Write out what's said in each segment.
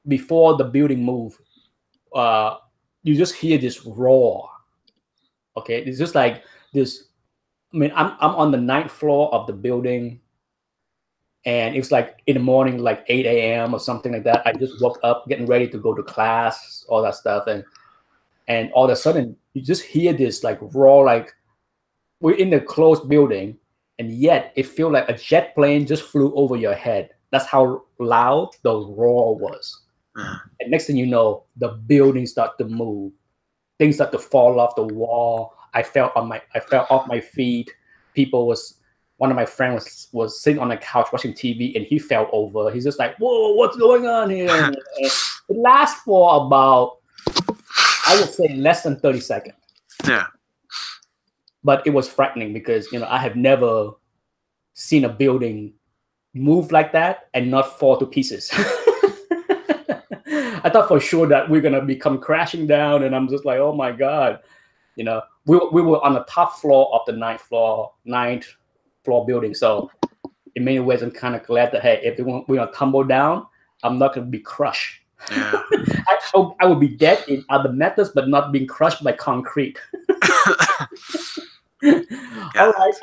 before the building move, you just hear this roar. Okay, it's just like this. I mean, I'm on the ninth floor of the building, and it's like in the morning, like 8 a.m. or something like that. I just woke up, getting ready to go to class, all that stuff, and all of a sudden you just hear this like roar, like we're in a closed building, and yet it feels like a jet plane just flew over your head. That's how loud the roar was. And next thing you know, the building start to move. Things start to fall off the wall. I fell off my feet. One of my friends was sitting on the couch watching TV, and he fell over. He's just like, "Whoa, what's going on here?" It lasts for about, I would say, less than 30 seconds. Yeah. But it was frightening because, I have never seen a building move like that and not fall to pieces. I thought for sure that we're gonna become crashing down, and I'm just like, oh my god, we were on the top floor of the ninth floor building. So in many ways, I'm kind of glad that, hey, if we're gonna tumble down, I'm not gonna be crushed. Yeah. I would be dead in other methods, but not being crushed by concrete. Yeah. All right,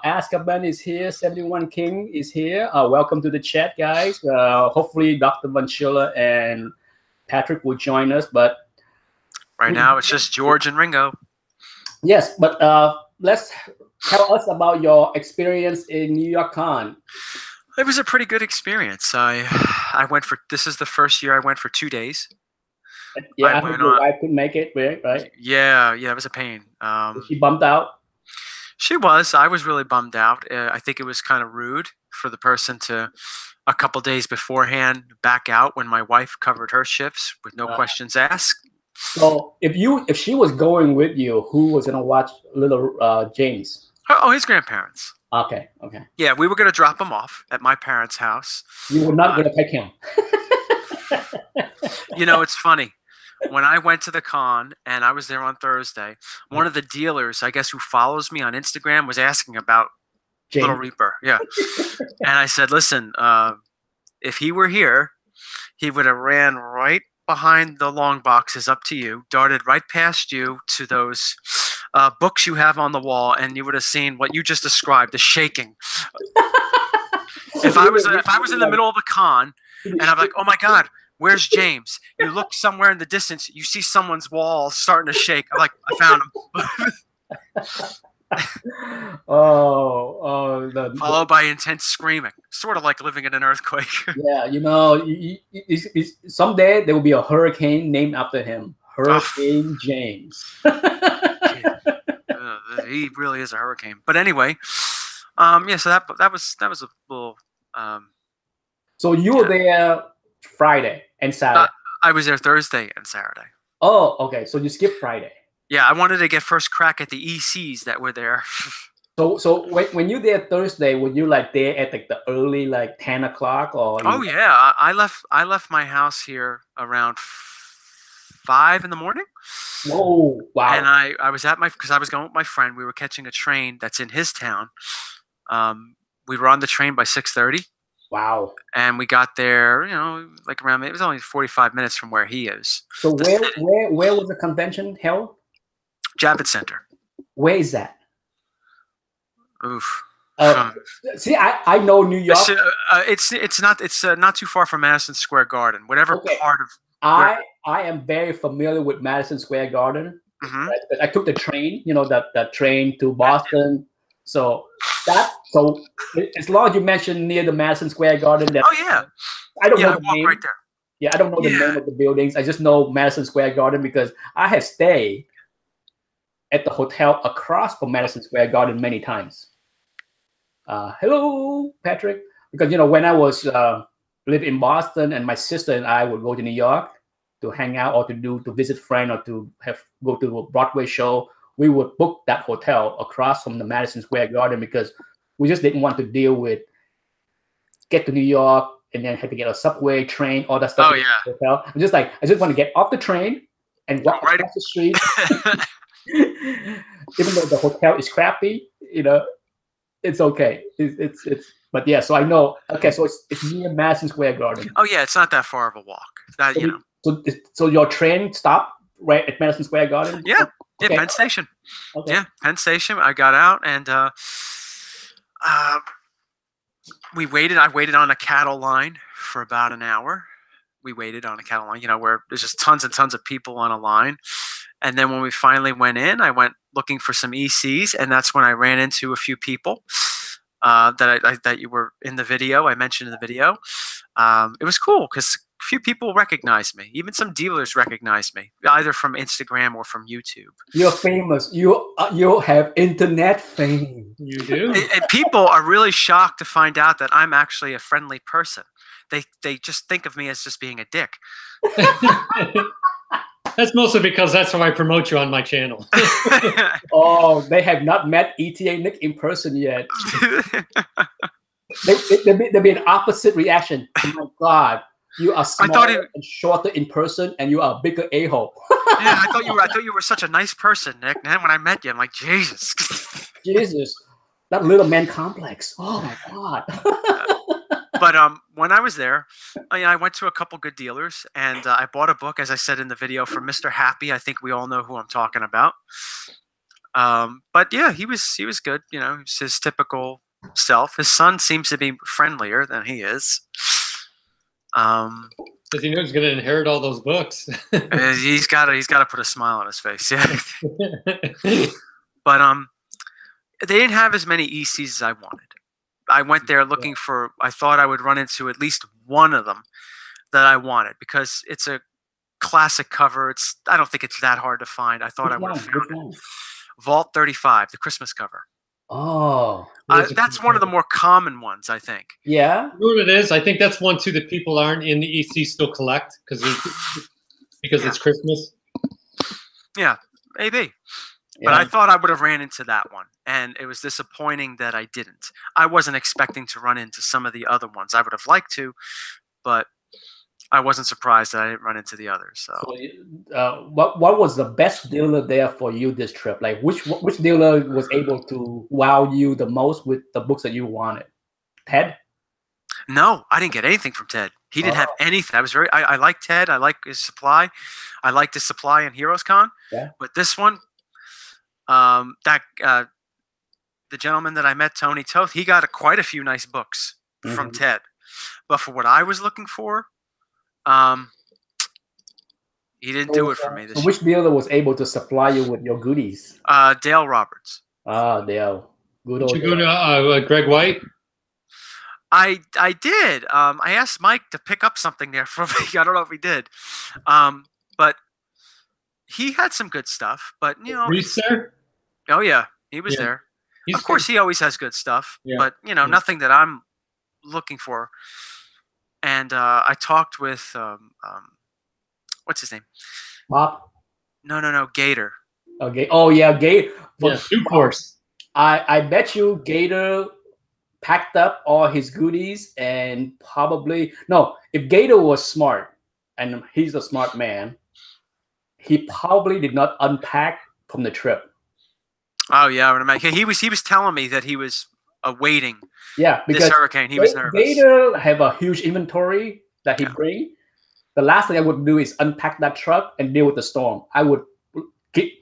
Azkaban is here. 71 King is here. Welcome to the chat, guys. Hopefully, Dr. Vanchilla and Patrick will join us, but right now it's just George and Ringo. Yes, but let's tell us about your experience in New York Con. It was a pretty good experience. I went for, this is the first year I went for 2 days. Yeah, I could make it, right? Yeah, it was a pain. Was she bummed out? She was. I was really bummed out. I think it was kind of rude for the person to, a couple days beforehand, back out when my wife covered her shifts with no questions asked. So if she was going with you, who was gonna watch little James? Oh, his grandparents. Okay. Yeah, we were gonna drop him off at my parents' house. You were not gonna take him. It's funny. When I went to the con and I was there on Thursday, one of the dealers, I guess, who follows me on Instagram was asking about James. Little Reaper. Yeah. And I said, listen, if he were here, he would have ran right behind the long boxes up to you, darted right past you to those books you have on the wall, and you would have seen what you just described, the shaking. If I was in the middle of a con and I'm like, oh my God, where's James? You look somewhere in the distance, you see someone's wall starting to shake. I'm like, I found him. Followed by intense screaming, sort of like living in an earthquake. Yeah, someday there will be a hurricane named after him, Hurricane James. He really is a hurricane. But anyway, so that was a little. So you were there Friday and Saturday. I was there Thursday and Saturday. Oh, okay. So you skipped Friday. Yeah, I wanted to get first crack at the ECs that were there. So when you there Thursday, were you like there at like the early 10 o'clock or? Oh yeah, I left my house here around 5 in the morning. Whoa! Wow. And I was because I was going with my friend. We were catching a train that's in his town. We were on the train by 6:30. Wow. And we got there, like around, it was only 45 minutes from where he is. So where was the convention held? Javits Center. Where is that? Oof. See, I know New York. It's not too far from Madison Square Garden. Whatever part of. I am very familiar with Madison Square Garden. Mm-hmm. Right? I took the train, the train to Boston. So as long as you mention near the Madison Square Garden, I don't know the name. Right there. Yeah, I don't know the name of the buildings. I just know Madison Square Garden because I have stayed at the hotel across from Madison Square Garden many times. Hello, Patrick. Because when I was living in Boston, and my sister and I would go to New York to hang out or to visit friends or to go to a Broadway show, we would book that hotel across from the Madison Square Garden because we just didn't want to deal with get to New York and then have to get a subway, train, all that stuff. Oh yeah. Hotel. I just want to get off the train and walk across the street. Even though the hotel is crappy, it's okay. But yeah, so I know. Okay, so it's near Madison Square Garden. Oh yeah, it's not that far of a walk. That you know. So your train stopped right at Madison Square Garden. Yeah, okay. Yeah, Penn Station. Okay. Yeah, Penn Station. I got out and we waited. I waited on a cattle line for about an hour. We waited on a cattle line, you know, where there's just tons and tons of people on a line. And then when we finally went in, I went looking for some ECs, and that's when I ran into a few people that you were in the video. I mentioned in the video. It was cool because a few people recognized me. Even some dealers recognized me, either from Instagram or from YouTube. You're famous. You have internet fame. You do. And people are really shocked to find out that I'm actually a friendly person. They just think of me as just being a dick. That's mostly because that's how I promote you on my channel. Oh, they have not met ETA Nick in person yet. There'd be an opposite reaction. Oh my God, you are smaller and shorter in person, and you are a bigger a-hole. Yeah, I thought you were such a nice person, Nick. And then when I met you, I'm like, Jesus. Jesus, that little man complex. Oh my God. But when I was there, I went to a couple good dealers, and I bought a book, as I said in the video, from Mr. Happy. I think we all know who I'm talking about. But yeah, he was good. You know, he's his typical self. His son seems to be friendlier than he is. Because he knows he's going to inherit all those books. he's got to put a smile on his face. Yeah. But they didn't have as many ECs as I wanted. I went there looking for, I thought I would run into at least one of them that I wanted because it's a classic cover. I don't think it's that hard to find. I thought I would have found it. Vault 35, the Christmas cover. Oh. That's one of the more common ones, I think. Yeah? You know what it is? I think that's one, too, that people aren't in the EC still collect because it's Christmas. Yeah, maybe. But I thought I would have ran into that one, and it was disappointing that I didn't. I wasn't expecting to run into some of the other ones. I would have liked to, but I wasn't surprised that I didn't run into the others. So, what was the best dealer there for you this trip? Like, which dealer was able to wow you the most with the books that you wanted? Ted? No, I didn't get anything from Ted. He didn't have anything. I like Ted. I like his supply. I liked his supply in Heroes Con. Yeah. But this one, the gentleman that I met, Tony Toth, he got quite a few nice books from Ted. But for what I was looking for, he didn't do it for me. So which dealer was able to supply you with your goodies? Dale Roberts. Dale. Good old. Did you go to Greg White? I did. I asked Mike to pick up something there for me. I don't know if he did. But he had some good stuff. But, you know. Reese there? Oh, yeah. He was there. Of course, he always has good stuff. Yeah. But, you know, nothing that I'm looking for. And I talked with, what's his name? Bob? No, Gator. Okay. Oh, yeah, Gator. Yeah, of course. I bet you Gator packed up all his goodies and if Gator was smart, and he's a smart man, he probably did not unpack from the trip. Oh, yeah. I would imagine. He was telling me that he was awaiting because this hurricane. He was nervous. Gator have a huge inventory that he bring. The last thing I would do is unpack that truck and deal with the storm. I would take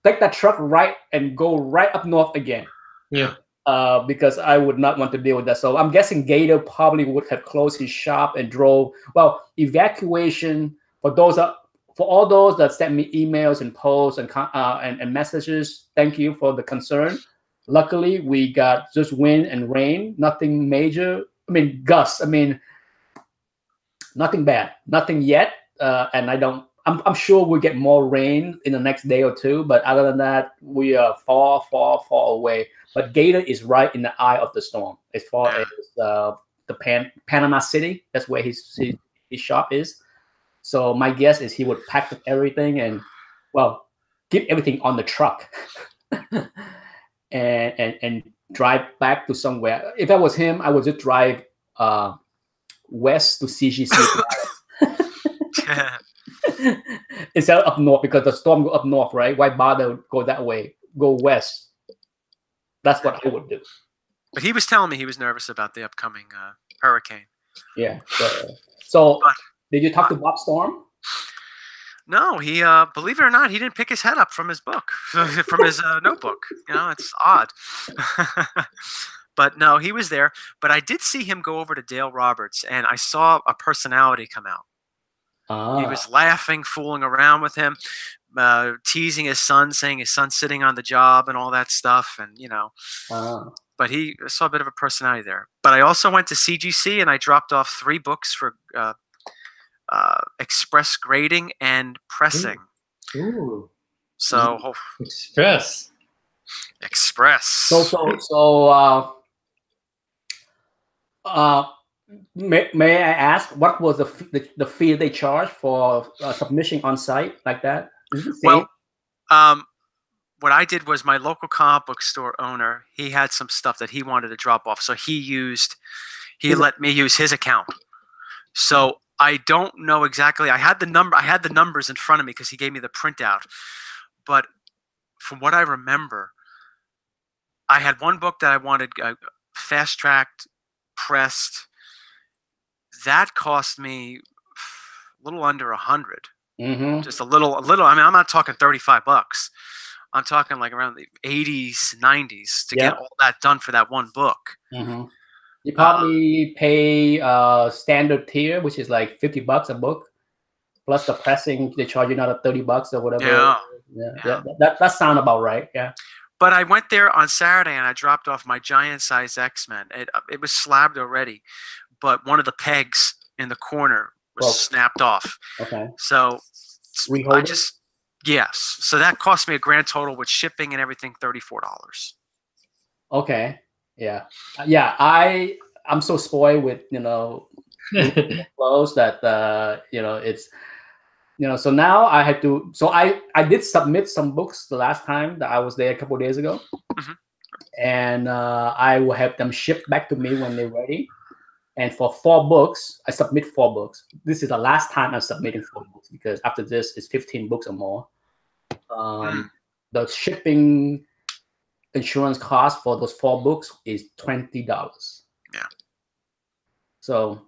that truck and go right up north again. Yeah. Because I would not want to deal with that. So I'm guessing Gator probably would have closed his shop and drove. Well, evacuation for all those that sent me emails and posts and messages. Thank you for the concern. Luckily, we got just wind and rain, nothing major. I mean, gusts. I mean, nothing bad, nothing yet. And I'm sure we'll get more rain in the next day or two. But other than that, we are far, far, far away. But Gator is right in the eye of the storm as far as the Panama City. That's where his shop is. So my guess is he would pack up everything and, keep everything on the truck. And drive back to somewhere. If that was him, I would just drive west to CGC instead of up north, because the storm go up north, right? Why bother go that way? Go west. That's what I would do. But he was telling me he was nervous about the upcoming hurricane. Yeah. So But, did you talk to Bob Storm? No, he believe it or not, he didn't pick his head up from his book, from his notebook. You know, it's odd. But no, he was there. But I did see him go over to Dale Roberts, and I saw a personality come out. He was laughing, fooling around with him, teasing his son, saying his son's sitting on the job and all that stuff, and you know. But I saw a bit of a personality there. But I also went to CGC and I dropped off 3 books for express grading and pressing. Ooh. So Express. May I ask what was the fee they charge for submission on site like that? Well, what I did was my local comic book store owner, he had some stuff that he wanted to drop off, so he let me use his account. So I don't know exactly. I had the numbers in front of me because he gave me the printout. But from what I remember, I had one book that I wanted fast-tracked, pressed. That cost me a little under $100. Just a little. I mean, I'm not talking $35. I'm talking like around the 80s, 90s to get all that done for that one book. You probably pay standard tier, which is like $50 a book, plus the pressing. They charge you another $30 or whatever. Yeah. That sounds about right. Yeah. But I went there on Saturday and I dropped off my giant size X-Men. It was slabbed already, but one of the pegs in the corner was snapped off. Okay. So yes. So that cost me a grand total with shipping and everything $34. Okay. Yeah. I'm so spoiled with clothes that it's so now I had to. So I did submit some books the last time that I was there a couple of days ago, and I will have them shipped back to me when they're ready. And for 4 books, I submit 4 books. This is the last time I'm submitting 4 books because after this it's 15 books or more. The shipping insurance cost for those 4 books is $20. Yeah. So,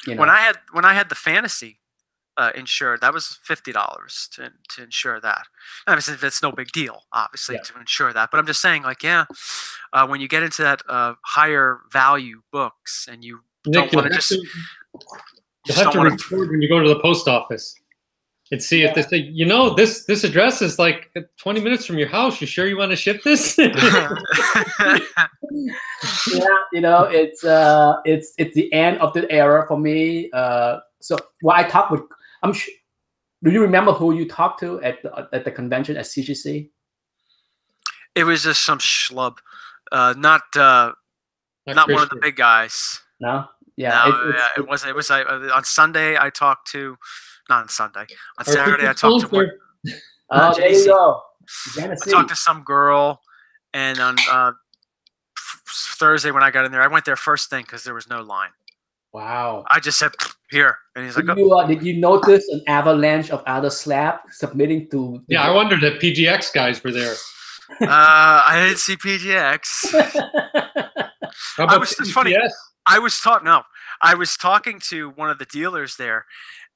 when I had the fantasy insured, that was $50 to insure that. Obviously, that's no big deal, obviously, to insure that. But I'm just saying, like, when you get into that higher value books and you don't want to just, you have to record when you go to the post office and see if they say, this address is like 20 minutes from your house. You sure you want to ship this? It's the end of the era for me. So I talked with, do you remember who you talked to at the convention at CGC? It was just some schlub, not one of the big guys. No, it wasn't. It was on Sunday. I talked to. Not on Sunday. On Saturday, I talked to one. There you go. I talked to some girl, and on Thursday when I got in there, I went there first thing because there was no line. Wow. I just said, here. And he's like, did you notice an avalanche of other slap submitting to... Yeah, I wondered if PGX guys were there. I didn't see PGX. How about it's funny. I was talking to one of the dealers there,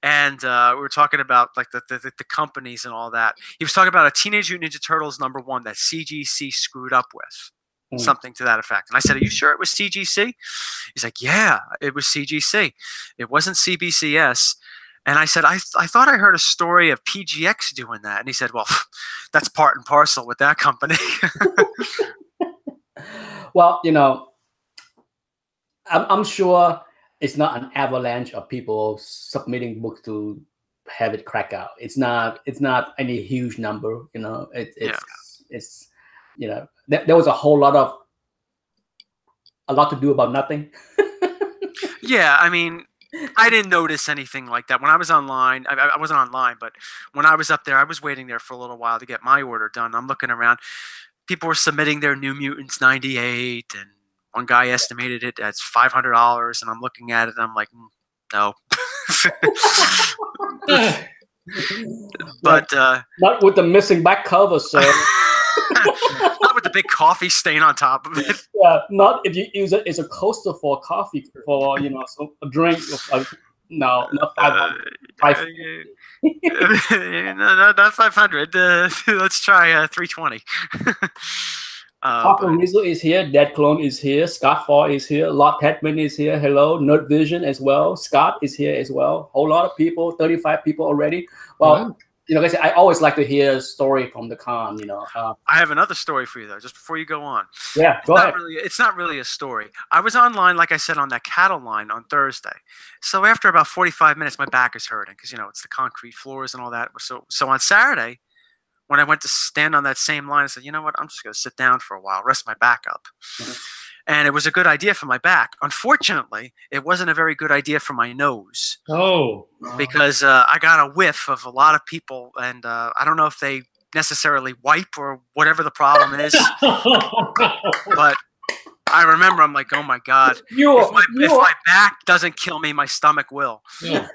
and we were talking about like the companies and all that. He was talking about a Teenage Mutant Ninja Turtles #1 that CGC screwed up with. Something to that effect. And I said, are you sure it was CGC? He's like, yeah, it was CGC. It wasn't CBCS. And I said, I thought I heard a story of PGX doing that. And he said, well, that's part and parcel with that company. Well, I'm sure it's not an avalanche of people submitting books to have it crack out. It's not any huge number, it's there was a lot to do about nothing. Yeah, I mean, I didn't notice anything like that when I was online. I wasn't online, but when I was up there, I was waiting there for a little while to get my order done. I'm looking around. People were submitting their New Mutants 98, and one guy estimated it as $500, and I'm looking at it, and I'm like, no. But not with the missing back cover, sir. Not with the big coffee stain on top of it. Yeah, not if you use it as a coaster for coffee for so a drink. No, not 500. No, not 500. Let's try 320. Papa Rizzo is here. Dead Clone is here. Scott Fall is here. Lot Hetman is here. Hello. Nerd Vision as well. Scott is here as well. Whole lot of people. 35 people already. Well, like I said, I always like to hear a story from the con. I have another story for you though. Just before you go on. Yeah, go ahead. It's not really a story. I was online, like I said, on that cattle line on Thursday. So after about 45 minutes, my back is hurting because it's the concrete floors and all that. So on Saturday, when I went to stand on that same line, I said, you know what? I'm just going to sit down for a while, rest my back up. Mm-hmm. And it was a good idea for my back. Unfortunately, it wasn't a very good idea for my nose. Oh. Because I got a whiff of a lot of people, and I don't know if they necessarily wipe or whatever the problem is. But I remember I'm like, oh, my God. If my back doesn't kill me, my stomach will. Yeah.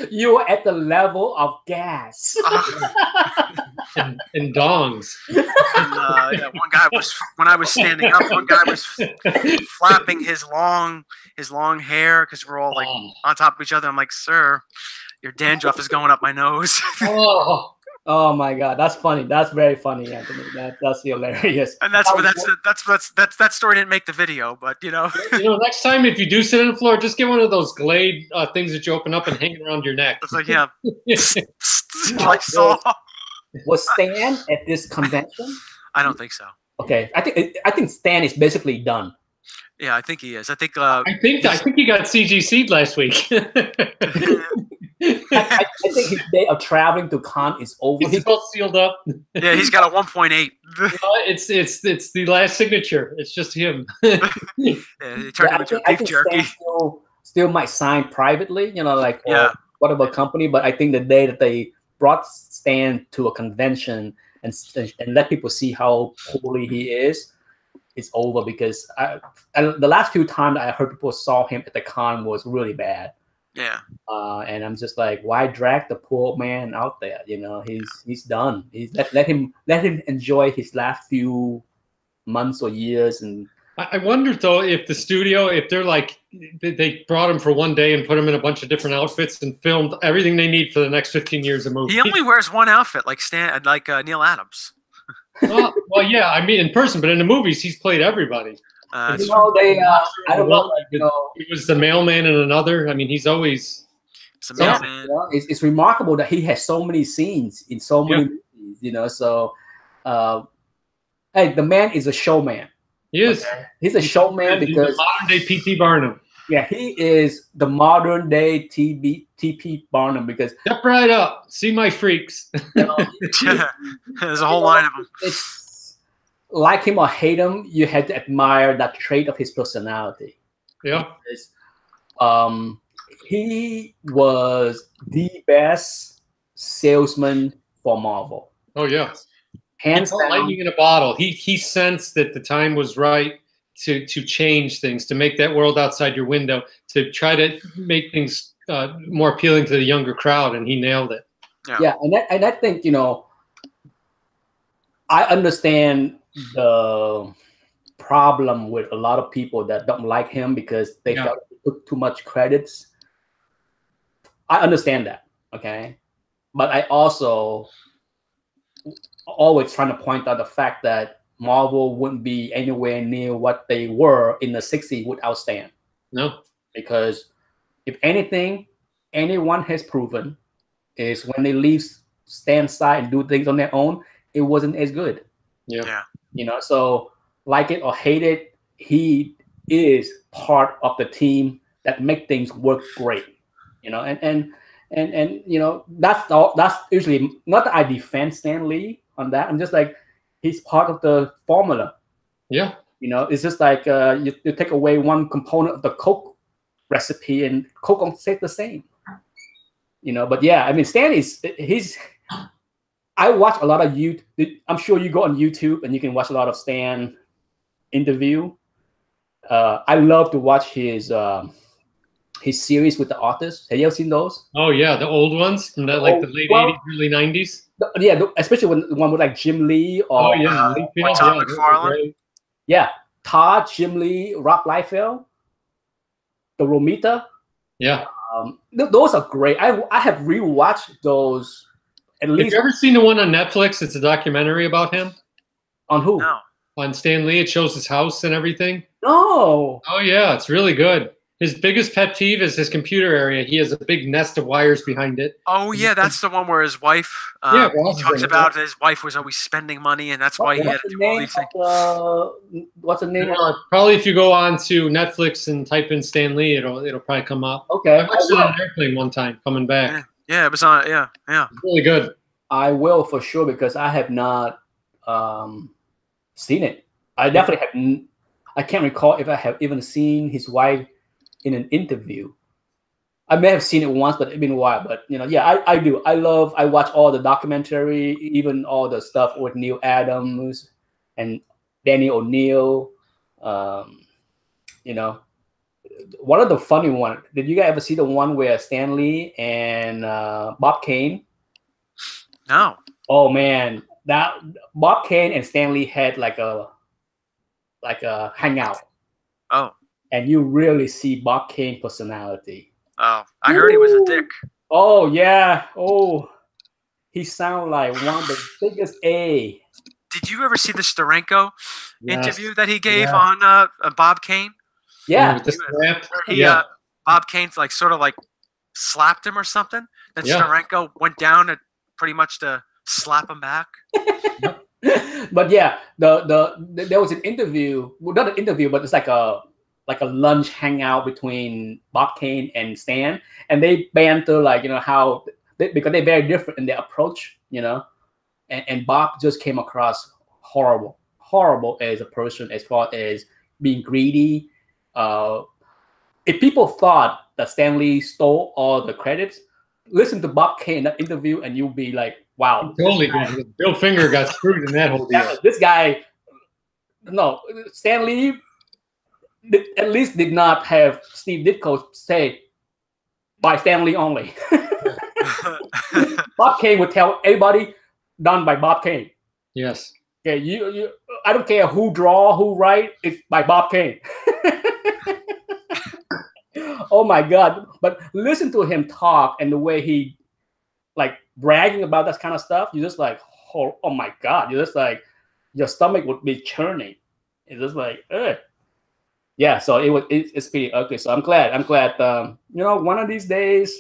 You were at the level of gas. and dongs. And, one guy was, when I was standing up, one guy was flapping his long hair because we're all like on top of each other. I'm like, sir, your dandruff is going up my nose. Oh my God, that's funny. That's very funny, Anthony. That's hilarious. And that story didn't make the video, but next time if you do sit on the floor, just get one of those Glade things that you open up and hang around your neck. It's like like Saw. Was Stan at this convention? I don't think so. Okay, I think Stan is basically done. Yeah, I think he is. I think he got CGC'd last week. I think his day of traveling to con is over. He's all sealed up. Yeah, he's got a 1.8. It's the last signature. It's just him. Yeah, he turned into beef jerky. Still might sign privately, whatever company. But I think the day that they brought Stan to a convention and let people see how poorly he is, it's over. Because the last few times I heard people saw him at the con was really bad. Yeah. And I'm just like, why drag the poor man out there? He's done. Let him enjoy his last few months or years. And I wonder though if the studio, if they're like, they brought him for one day and put him in a bunch of different outfits and filmed everything they need for the next 15 years of movie. He only wears one outfit, like Neil Adams. well, yeah, I mean in person, but in the movies he's played everybody. I don't know. He was the mailman in another. I mean, he's always. It's remarkable that he has so many scenes in so many movies. So, hey, the man is a showman. He is. Okay? He's a showman because modern day P.T. Barnum. Yeah, he is the modern day T.P. Barnum because step right up, see my freaks. There's a whole line of them. It's like him or hate him, you had to admire that trait of his personality. Yeah. Because, he was the best salesman for Marvel. Oh yeah. Hands down. Lightning in a bottle. He sensed that the time was right to change things, to make that world outside your window, to try to make things more appealing to the younger crowd, and he nailed it. Yeah, and I think I understand the problem with a lot of people that don't like him because they felt he took too much credits. I understand that, okay? But I also always trying to point out the fact that Marvel wouldn't be anywhere near what they were in the 60s without Stan. No. Because if anything, anyone has proven is when they leave Stan's side and do things on their own, it wasn't as good. Yeah. So like it or hate it, he is part of the team that make things work great. And that's all. That's usually not that I defend Stan Lee on that. I'm just like he's part of the formula. Yeah. It's just like you take away one component of the Coke recipe and Coke won't stay the same. But yeah, I mean Stan he's. I watch a lot of YouTube. I'm sure you go on YouTube and you can watch a lot of Stan interview. I love to watch his his series with the authors. Have you ever seen those? Oh yeah, the old ones from the like the late '80s, early '90s. Yeah, especially when the one with like Jim Lee or Todd McFarlane. Yeah, Todd, Jim Lee, Rob Liefeld, the Romita. Yeah, those are great. I have rewatched those at least. Have you ever seen the one on Netflix? It's a documentary about him. On who? No. On Stan Lee. It shows his house and everything. No. Oh yeah, it's really good. His biggest pet peeve is his computer area. He has a big nest of wires behind it. Oh yeah, that's the one where his wife. He talks about his wife was always spending money, and that's why he had to do all these things. What's the name? Probably if you go on to Netflix and type in Stan Lee, it'll probably come up. Okay. I watched it on an airplane one time coming back. Yeah, it was on. Yeah. It's really good. I will for sure because I have not seen it. I definitely have. I can't recall if I have even seen his wife in an interview. I may have seen it once, but it's been a while. But I do. I watch all the documentary, even all the stuff with Neil Adams and Danny O'Neill. One of the funny one. Did you guys ever see the one where Stan Lee and Bob Kane? No. Oh man, that Bob Kane and Stan Lee had like a hangout. Oh. And you really see Bob Kane's personality. Oh, I heard he was a dick. Oh yeah. Oh, he sounded like one of the biggest A. Did you ever see the Steranko interview that he gave on Bob Kane? Yeah. Bob Kane sort of slapped him or something. Then Steranko went down and pretty much to slap him back. But yeah, there was an interview. Well, not an interview, but it's like a lunch hangout between Bob Kane and Stan, and they banter how because they're very different in their approach, and Bob just came across horrible as a person as far as being greedy. If people thought that Stan Lee stole all the credits, listen to Bob Kane in that interview, and you'll be like, wow. Totally. Bill Finger got screwed in that whole deal. This guy, no, Stan Lee at least did not have Steve Ditko say, by Stan Lee only. Bob Kane would tell everybody, done by Bob Kane. Yes. Okay, I don't care who draw, who write, it's by Bob Kane. Oh my God. But listen to him talk and the way he bragging about that kind of stuff. You're just like, oh my God. You're just like, your stomach would be churning. It's just like, ugh. Yeah, so it's pretty ugly. So I'm glad. One of these days,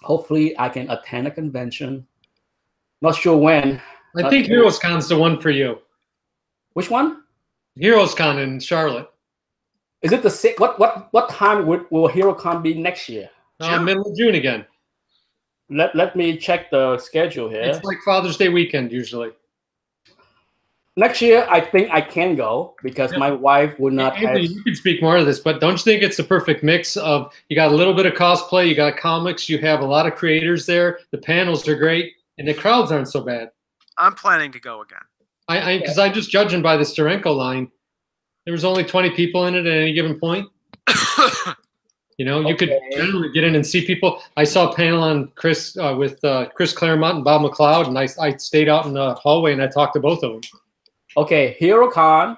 hopefully I can attend a convention. Not sure when. I think HeroesCon's the one for you. Which one? HeroesCon in Charlotte. Is it what time will HeroesCon be next year? Middle of June again. Let me check the schedule here. It's like Father's Day weekend usually. Next year, I think I can go because my wife would not have. You can speak more of this, but don't you think it's the perfect mix of you got a little bit of cosplay, you got comics, you have a lot of creators there, the panels are great, and the crowds aren't so bad. I'm planning to go again. Because I'm just judging by the Steranko line. There was only 20 people in it at any given point. You could generally get in and see people. I saw a panel on Chris with Chris Claremont and Bob McLeod, and I stayed out in the hallway and I talked to both of them. Okay, HeroesCon,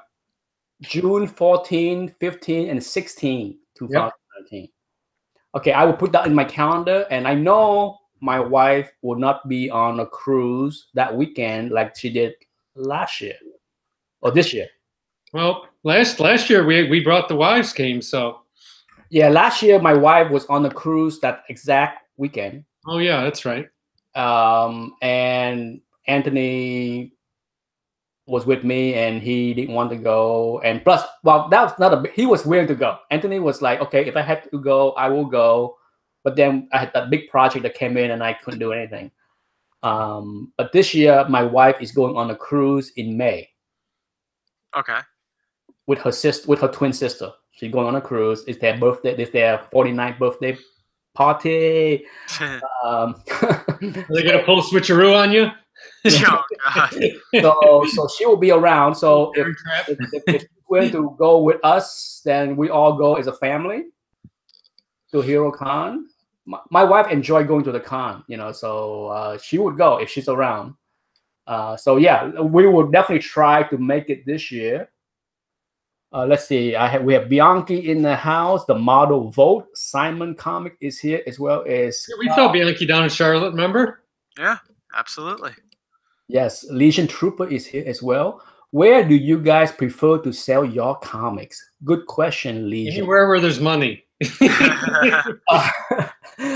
June 14, 15, and 16, 2019. Yep. Okay, I will put that in my calendar, and I know my wife will not be on a cruise that weekend like she did last year or this year. Well, last year we brought the wives came, so. Yeah, last year my wife was on a cruise that exact weekend. Oh yeah, that's right. And Anthony was with me and he didn't want to go. And plus, well, that was not he was willing to go. Anthony was like, okay, if I have to go, I will go. But then I had that big project that came in and I couldn't do anything. But this year, my wife is going on a cruise in May. Okay. With her twin sister. She's going on a cruise. It's their birthday. It's their 49th birthday party. Are they gonna pull switcheroo on you? Oh, God. So she will be around. So if you're going to go with us, then we all go as a family to HeroCon. My wife enjoyed going to the con, so she would go if she's around. So yeah, we will definitely try to make it this year. Let's see. We have Bianchi in the house. The model vote. Simon Comic is here as well as. Yeah, we saw Bianchi down in Charlotte. Remember? Yeah, absolutely. Yes, Legion Trooper is here as well. Where do you guys prefer to sell your comics? Good question, Legion. Anywhere where there's money.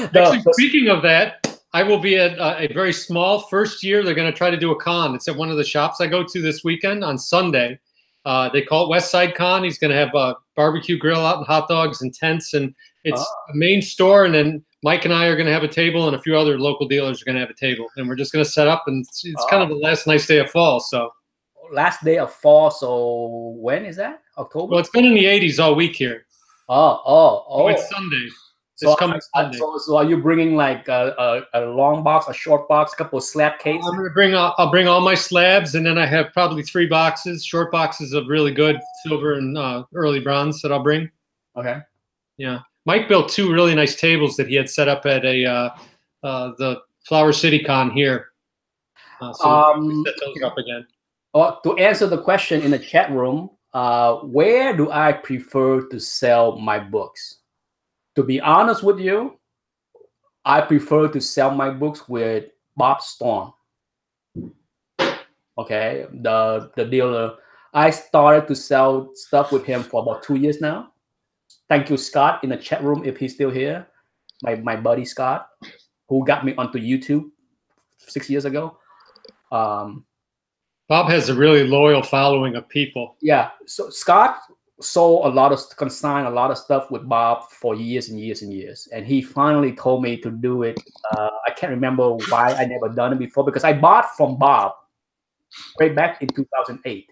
Actually, speaking of that, I will be at a very small first year. They're going to try to do a con. It's at one of the shops I go to this weekend on Sunday. They call it West Side Con. He's going to have a barbecue grill out and hot dogs and tents. And it's a main store. And then Mike and I are going to have a table, and a few other local dealers are going to have a table. And we're just going to set up. And it's kind of the last nice day of fall. So last day of fall. So when is that? October? Well, it's been in the 80s all week here. Oh. It's Sunday. So are you bringing like a long box, a short box, a couple of slab cases? I'll bring all my slabs, and then I have probably 3 boxes, short boxes of really good silver and early bronze that I'll bring. Okay. Yeah, Mike built 2 really nice tables that he had set up at the Flower City Con here. So we set those up again. To answer the question in the chat room, where do I prefer to sell my books? To be honest with you, I prefer to sell my books with Bob Storm. Okay, the dealer. I started to sell stuff with him for about 2 years now. Thank you, Scott, in the chat room if he's still here. My buddy Scott, who got me onto YouTube 6 years ago. Bob has a really loyal following of people. Yeah, so Scott sold consigned a lot of stuff with Bob for years and years and years, and he finally told me to do it. I can't remember why I never done it before, because I bought from Bob way back in 2008,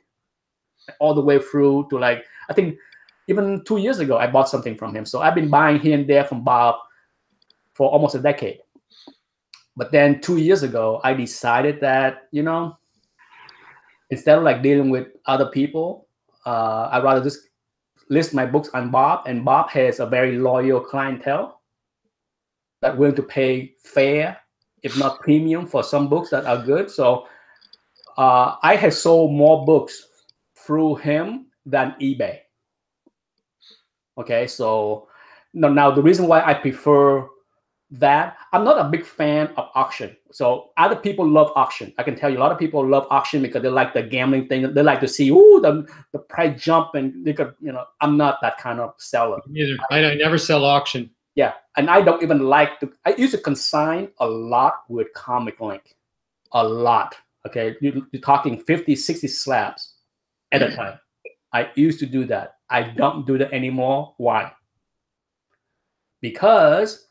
all the way through to like I think even 2 years ago I bought something from him. So I've been buying here and there from Bob for almost a decade. But then 2 years ago I decided that instead of like dealing with other people, I'd rather just list my books on Bob, and Bob has a very loyal clientele that willing to pay fair, if not premium, for some books that are good. So I have sold more books through him than eBay. Okay, so now the reason why I prefer that, I'm not a big fan of auction. So other people love auction. I can tell you a lot of people love auction because they like the gambling thing. They like to see, the price jump, and they could, I'm not that kind of seller. Neither. I never sell auction. Yeah, and I don't even like to. I used to consign a lot with Comic Link, a lot. Okay, you're talking 50, 60 slabs at a time. I used to do that. I don't do that anymore. Why? Because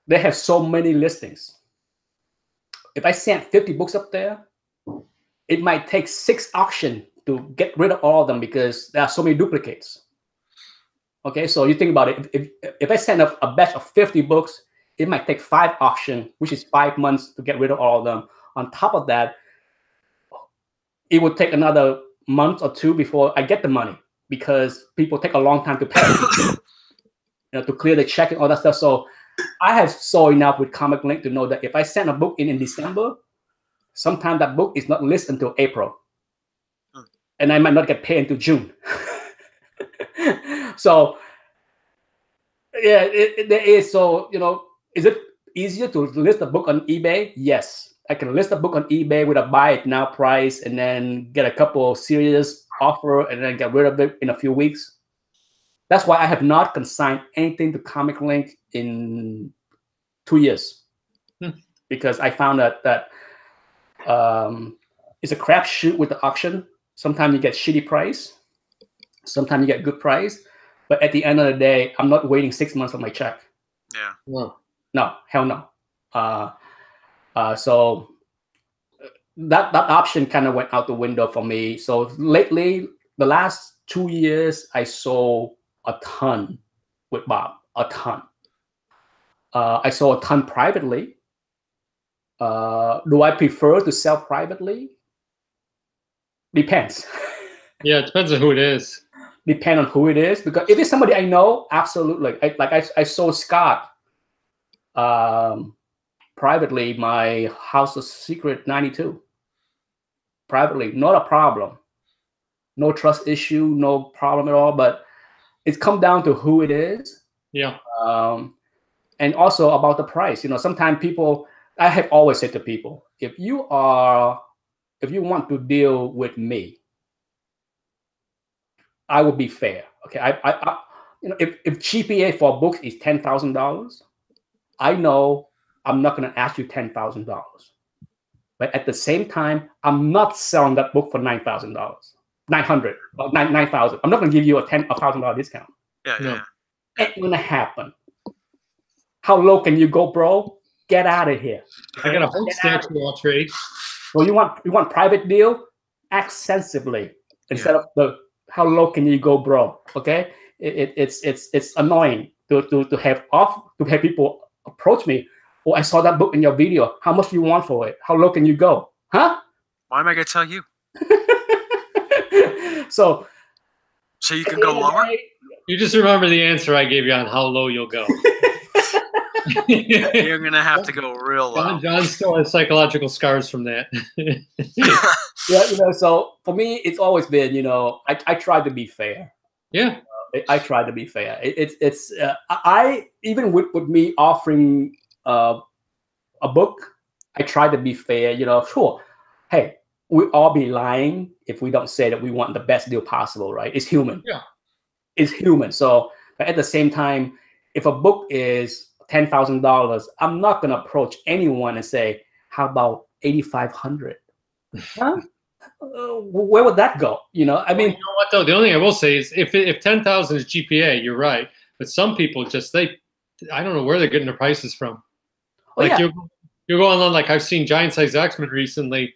they have so many listings. If I send 50 books up there, it might take 6 auctions to get rid of all of them because there are so many duplicates. Okay, so you think about it. If I send a batch of 50 books, it might take 5 auctions, which is 5 months to get rid of all of them. On top of that, it would take another month or 2 before I get the money because people take a long time to pay, to clear the check and all that stuff. So I have sold enough with Comic Link to know that if I send a book in December, sometimes that book is not listed until April. And I might not get paid until June. So, yeah, there is. So, is it easier to list a book on eBay? Yes. I can list a book on eBay with a buy it now price and then get a couple of serious offer and then get rid of it in a few weeks. That's why I have not consigned anything to Comic Link in 2 years, because I found that it's a crapshoot with the auction. Sometimes you get shitty price, sometimes you get good price, but at the end of the day, I'm not waiting 6 months for my check. Yeah. No, hell no. So that option kind of went out the window for me. So lately, the last 2 years, I sold a ton with Bob, a ton. I sold a ton privately. Do I prefer to sell privately? Depends. Yeah, it depends on who it is. depend on who it is, because if it's somebody I know, absolutely. I sold Scott privately my House of Secret 92. Privately, not a problem. No trust issue, no problem at all. But it's come down to who it is. Yeah. And also about the price. Sometimes people, I have always said to people, if you want to deal with me, I will be fair. Okay. If GPA for a book is $10,000, I know I'm not going to ask you $10,000. But at the same time, I'm not selling that book for $9,000, $900, $9,000. I'm not going to give you a $1,000 discount. Yeah. Ain't going to happen. How low can you go, bro? Get out of here. I got a whole statue I'll trade. Well, you want private deal? Act sensibly instead of how low can you go, bro? Okay, it's annoying to have people approach me. Oh, I saw that book in your video. How much do you want for it? How low can you go? Huh? Why am I going to tell you? So you can go lower? You just remember the answer I gave you on how low you'll go. You're going to have to go real low. John still has psychological scars from that. Yeah, so for me, it's always been, I try to be fair. Yeah. I try to be fair. I even with me offering a book, I try to be fair. Sure. Hey, we all be lying if we don't say that we want the best deal possible, right? It's human. Yeah. It's human. So but at the same time, if a book is $10,000, I'm not gonna approach anyone and say, "How about 8,500?" Huh? Where would that go? I mean, you know what though? The only thing I will say is if 10,000 is GPA, you're right. But some people I don't know where they're getting their prices from. You're going on, like I've seen Giant Size X-Men recently,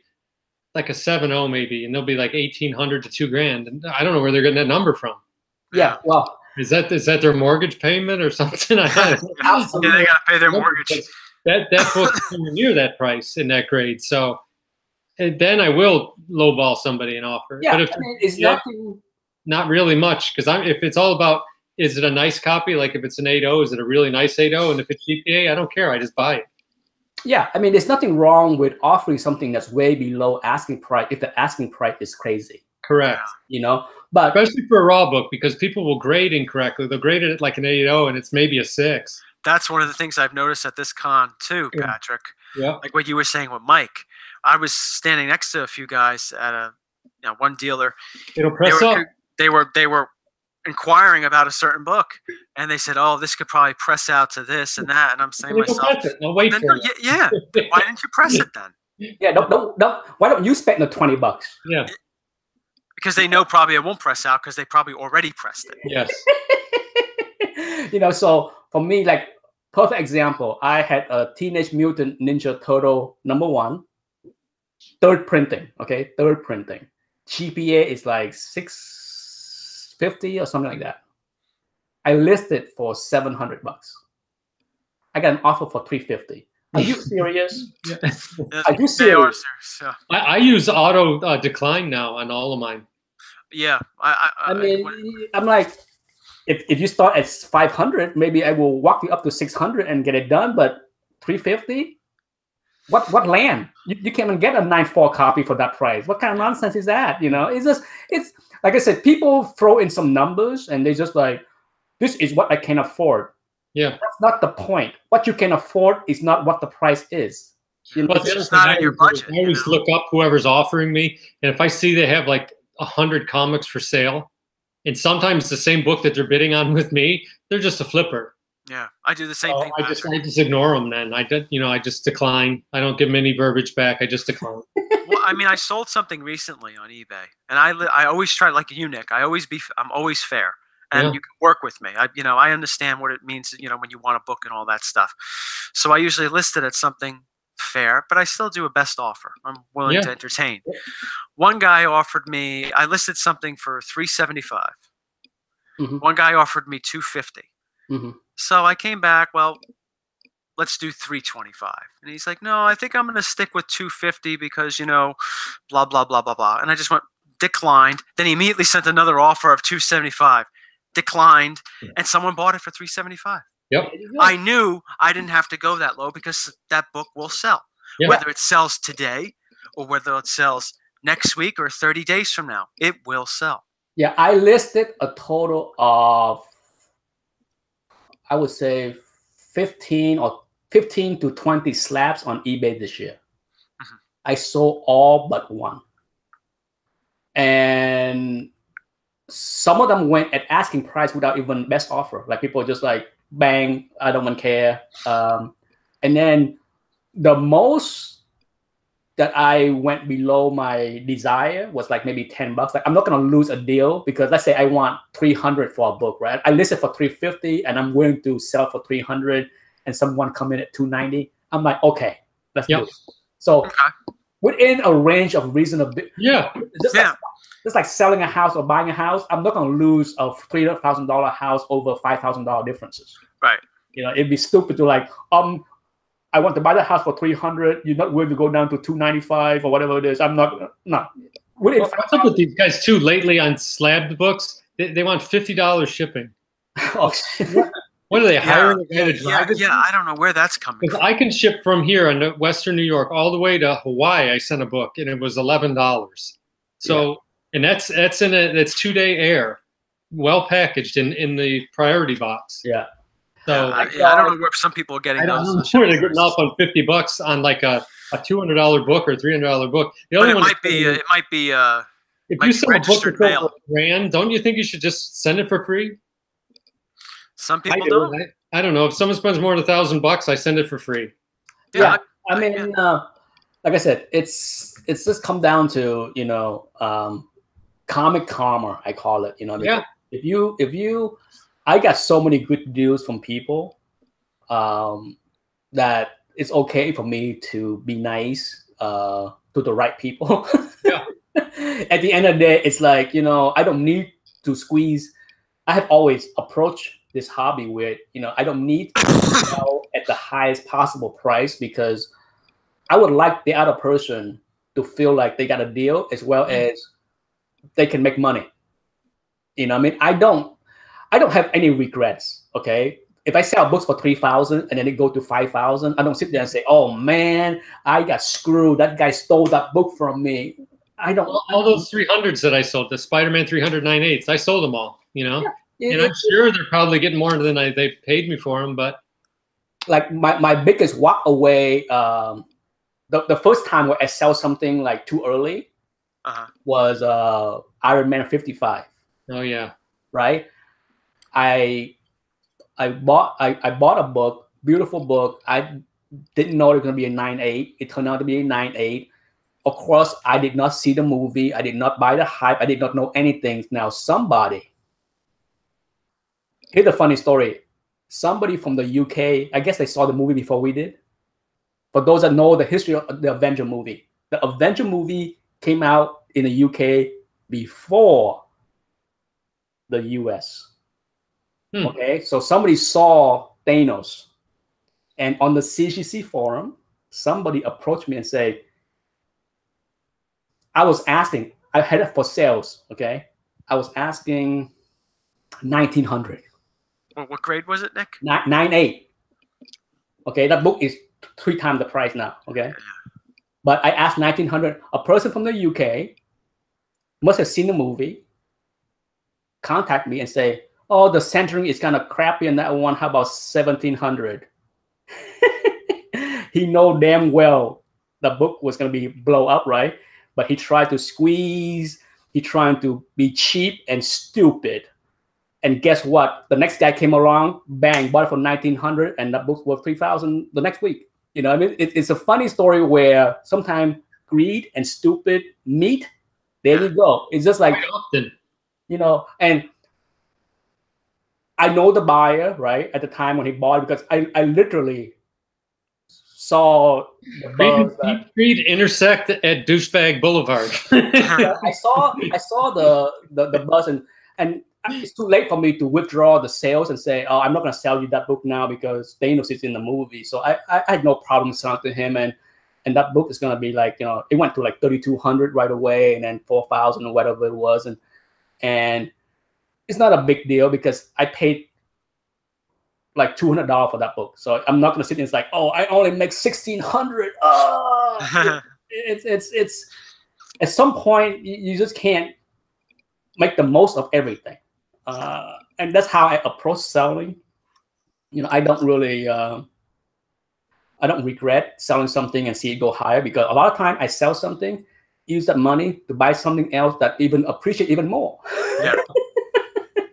like a 7.0 maybe, and they'll be like 1,800 to $2,000, and I don't know where they're getting that number from. Yeah, well, is that their mortgage payment or something? Absolutely. Yeah, they got to pay their mortgage. That book's nowhere near that price in that grade, so then I will lowball somebody and offer. Yeah, but it's nothing. Not really much, because if it's all about, is it a nice copy? Like if it's an 8.0, is it a really nice 8.0? And if it's GPA, I don't care. I just buy it. Yeah, I mean, there's nothing wrong with offering something that's way below asking price if the asking price is crazy. Correct. But especially for a raw book, because people will grade incorrectly. They'll grade it like an 8.0 and it's maybe a 6. That's one of the things I've noticed at this con too, Patrick. Yeah. Like what you were saying with Mike. I was standing next to a few guys at one dealer. It'll press up. They were inquiring about a certain book, and they said, "Oh, this could probably press out to this and that." And I'm saying to myself, "No, wait for it." Yeah. Why didn't you press it then? Yeah, don't. Why don't you spend the $20? Yeah. Because they know probably it won't press out because they probably already pressed it. Yes. So for me, like perfect example, I had a Teenage Mutant Ninja Turtle #1, third printing. Okay, third printing. GPA is like 650 or something like that. I listed for $700. I got an offer for $350. Are you serious? Are you serious? They are serious. Yeah. I use auto decline now on all of mine. Yeah. I mean, I'm like, if you start at 500, maybe I will walk you up to 600 and get it done. But 350? What land? You can't even get a 9.4 copy for that price. What kind of nonsense is that? It's like I said, people throw in some numbers and they just like, this is what I can afford. Yeah, that's not the point. What you can afford is not what the price is. It's not in your budget. I always look up whoever's offering me, and if I see they have like 100 comics for sale, and sometimes the same book that they're bidding on with me, they're just a flipper. Yeah, I do the same thing. I just ignore them. Then I just decline. I don't give them any verbiage back. I just decline. Well, I mean, I sold something recently on eBay, and I always try, like you, Nick. I'm always fair. And you can work with me. I understand what it means, when you want a book and all that stuff. So I usually list it at something fair, but I still do a best offer. I'm willing to entertain. One guy offered me, I listed something for $375. Mm-hmm. One guy offered me $250. Mm-hmm. So I came back, well, let's do $325. And he's like, no, I think I'm going to stick with $250 because, blah, blah, blah, blah, blah. And I just went, declined. Then he immediately sent another offer of $275, declined, and someone bought it for $375. Yep. I knew I didn't have to go that low because that book will sell. Yeah. Whether it sells today or whether it sells next week or 30 days from now, it will sell. Yeah, I listed a total of, I would say, 15 to 20 slabs on eBay this year. Mm-hmm. I sold all but one. And some of them went at asking price without even best offer. Like people just like, bang, I don't even care. And then the most that I went below my desire was like maybe $10. Like I'm not gonna lose a deal because let's say I want 300 for a book, right? I listed for 350 and I'm willing to sell for 300 and someone come in at 290. I'm like, okay, let's do it. So within a range of reasonable, just like selling a house or buying a house, I'm not gonna lose a $300,000 house over $5,000 differences. Right. You know, it'd be stupid to like, I want to buy the house for 300. You're not willing to go down to 295 or whatever it is. I'm not. No. What's up with these guys too? Lately on slabbed books, they want $50 shipping. What are they hiring a guy to drive it? Yeah, I don't know where that's coming from. I can ship from here in Western New York all the way to Hawaii. I sent a book and it was $11. So and that's in it's 2-day air, well packaged in the priority box. Yeah. So I don't know where some people are getting those. I'm sure they're getting off on $50 on like a $200 book or $300 book. But it might be. If you sell a book for $1,000, don't you think you should just send it for free? Some people don't. I don't know. If someone spends more than $1,000, I send it for free. Yeah, I mean, like I said, it's just come down to comic karma. I call it. If you I got so many good deals from people that it's okay for me to be nice to the right people. Yeah. At the end of the day, it's like, I don't need to squeeze. I have always approached this hobby with, I don't need to sell at the highest possible price because I would like the other person to feel like they got a deal as well as they can make money. I mean, I don't have any regrets. Okay, if I sell books for 3,000 and then it go to 5,000, I don't sit there and say, "Oh man, I got screwed. That guy stole that book from me." I don't. All those 300s that I sold, the Spider-Man 300 9/8, I sold them all. And I'm sure they're probably getting more than they paid me for them. But like my biggest walk away, the first time where I sell something like too early was Iron Man 55. Oh yeah, right. I bought a book, beautiful book. I didn't know it was gonna be a 9/8. It turned out to be a 9/8. Of course, I did not see the movie. I did not buy the hype. I did not know anything. Now somebody. Here's a funny story. Somebody from the UK, I guess they saw the movie before we did. For those that know the history of the Avenger movie, the Avenger movie came out in the UK before the US. Okay, so somebody saw Thanos, and on the CGC forum, somebody approached me and said, I was asking, I had it for sales, okay? I was asking 1,900. What grade was it, Nick? 9/8. Okay, that book is 3 times the price now, okay? But I asked 1,900. A person from the UK must have seen the movie, contact me and say, "Oh, the centering is kind of crappy in that one. How about 1,700?" He know damn well the book was going to be blow up, right? But he tried to squeeze. He trying to be cheap and stupid. And guess what? The next guy came along, bang, bought it for 1,900, and that book was 3,000 the next week. I mean, it's a funny story where sometimes greed and stupid meet. There you go. It's just like, often. And I know the buyer, right, at the time when he bought it, because I literally saw the buzz. Greed intersect at Douchebag Boulevard. I saw the buzz, and it's too late for me to withdraw the sales and say, "Oh, I'm not going to sell you that book now because Thanos is in the movie." So I had no problem selling to him, and and that book is going to be like, it went to like 3,200 right away, and then 4,000 or whatever it was, and it's not a big deal because I paid like $200 for that book. So I'm not going to sit there and it's like, oh, I only make 1,600. Oh, it's at some point you just can't make the most of everything. And that's how I approach selling. I don't really, I don't regret selling something and see it go higher, because a lot of time I sell something, use that money to buy something else that even appreciate even more. Yeah,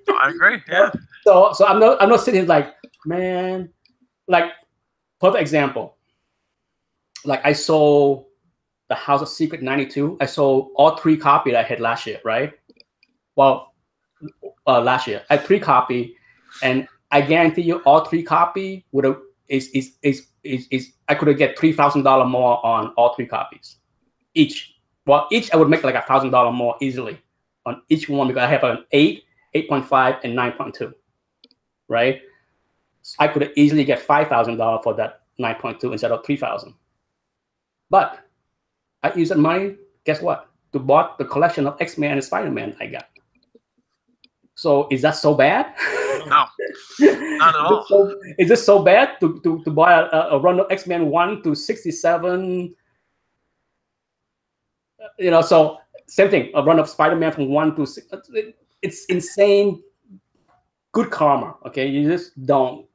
I agree. Yeah. So I'm not sitting here like, man, like perfect example. Like I sold The House of Secret 92. I sold all 3 copies I had last year, right? Well, last year I had 3 copies, and I guarantee you all 3 copies would have I could have get $3,000 more on all 3 copies each. Well, each I would make like $1,000 more easily on each one, because I have an 8, 8.5, and 9.2, right? So I could easily get $5,000 for that 9.2 instead of $3,000. But I use that money, guess what? To buy the collection of X-Men and Spider-Man I got. So is that so bad? No, not at all. Is it so bad to buy a run of X-Men 1 to 67? So same thing, a run of Spider-Man from 1 to 6. It's insane. Good karma, okay? You just don't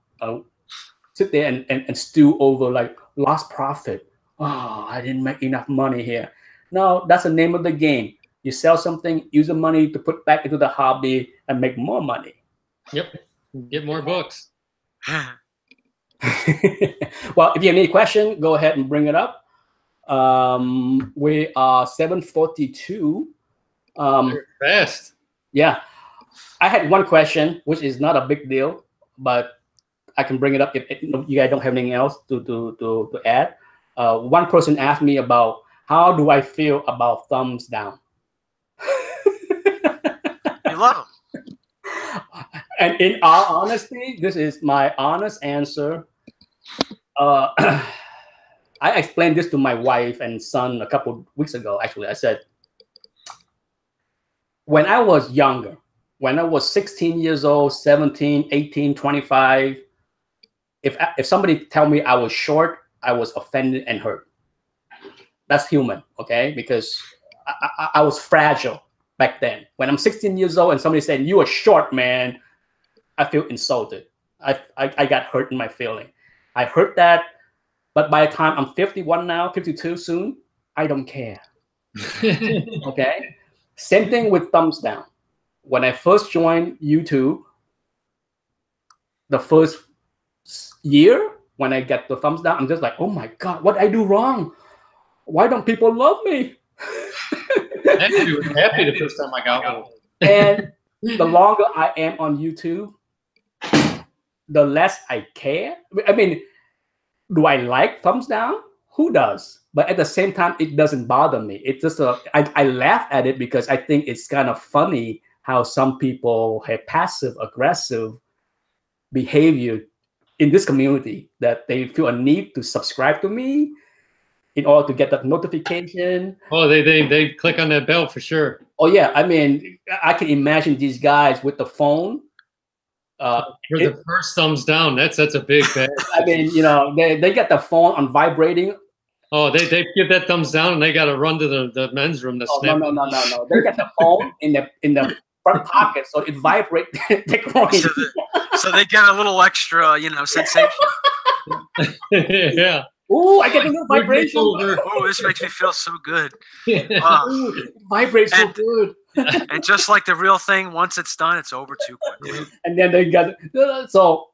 sit there and stew over like lost profit. Oh, I didn't make enough money here. No, that's the name of the game. You sell something, use the money to put back into the hobby and make more money. Yep. Get more books. Well, if you have any question, go ahead and bring it up. We are 7:42. Fast. Yeah. I had one question, which is not a big deal, but I can bring it up if you guys don't have anything else to add. One person asked me about how do I feel about thumbs down. You love them. And in all honesty, this is my honest answer. I explained this to my wife and son a couple of weeks ago. Actually, I said, when I was younger, when I was 16 years old, 17, 18, 25, if somebody tell me I was short, I was offended and hurt. That's human, okay? Because I was fragile back then. When I'm 16 years old and somebody said, you are short, man, I feel insulted. I got hurt in my feeling. I heard that, but by the time I'm 51 now, 52 soon, I don't care. Okay? Same thing with thumbs down. When I first joined YouTube, the first year, when I get the thumbs down, I'm just like, oh my God, what did I do wrong? Why don't people love me? Actually, I was happy the first time I got one. And the longer I am on YouTube, the less I care. I mean, do I like thumbs down? Who does? But at the same time, it doesn't bother me. It's just I laugh at it because I think it's kind of funny how some people have passive aggressive behavior in this community, that they feel a need to subscribe to me in order to get that notification. Oh, they click on that bell for sure. Oh yeah, I mean, I can imagine these guys with the phone. For the first thumbs down, that's a big bag. I mean, they get the phone on vibrating. Oh, they give that thumbs down and they got to run to the men's room to snap. No. They get the phone in the front pocket, so it vibrates. So they get a little extra, sensation. Yeah. Ooh, I get a little vibration. Oh, this makes me feel so good. Ooh, it vibrates so good. And just like the real thing, once it's done, it's over too quickly. And then they got so